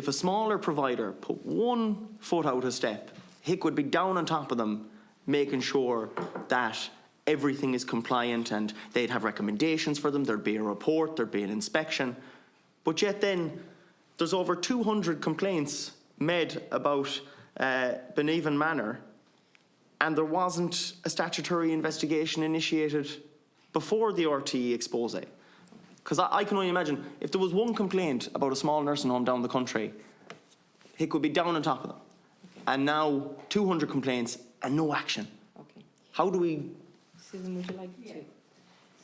if a smaller provider put 1 foot out a step, HIC would be down on top of them, making sure that everything is compliant, and they'd have recommendations for them, there'd be a report, there'd be an inspection. But yet then, there's over 200 complaints made about Beneven Manor, and there wasn't a statutory investigation initiated before the RTE expose. Because I can only imagine, if there was 1 complaint about a small nursing home down the country, HIC would be down on top of them. And now 200 complaints and no action. Okay. How do we... Susan, would you like to?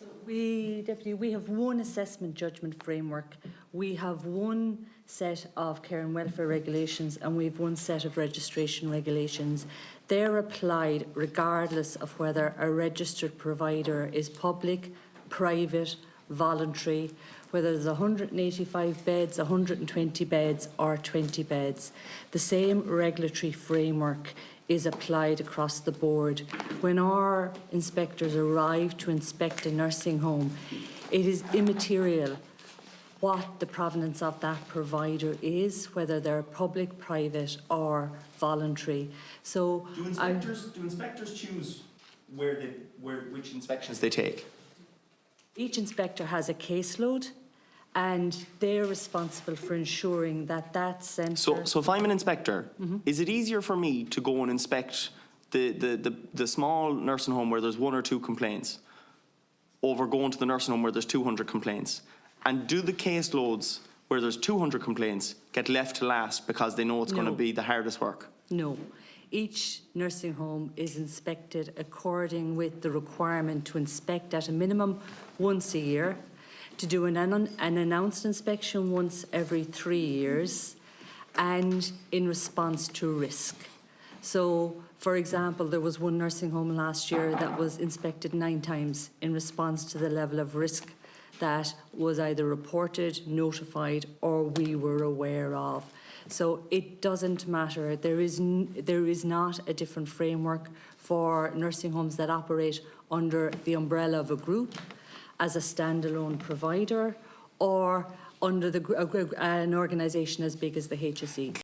So we have 1 assessment judgment framework. We have 1 set of care and welfare regulations, and we have 1 set of registration regulations. They're applied regardless of whether a registered provider is public, private, voluntary, whether there's 185 beds, 120 beds or 20 beds. The same regulatory framework is applied across the board. When our inspectors arrive to inspect a nursing home, it is immaterial what the provenance of that provider is, whether they're public, private or voluntary. So Do inspectors choose which inspections they take? each inspector has a caseload, and they're responsible for ensuring that that centre... So if I'm an inspector, is it easier for me to go and inspect the small nursing home where there's 1 or 2 complaints over going to the nursing home where there's 200 complaints? And do the caseloads where there's 200 complaints get left to last because they know it's going to be the hardest work? No. Each nursing home is inspected according with the requirement to inspect at a minimum once a year, to do an announced inspection once every 3 years, and in response to risk. So, for example, there was 1 nursing home last year that was inspected 9 times in response to the level of risk that was either reported, notified, or we were aware of. So it doesn't matter. There is not a different framework for nursing homes that operate under the umbrella of a group, as a standalone provider, or under an organisation as big as the HSE.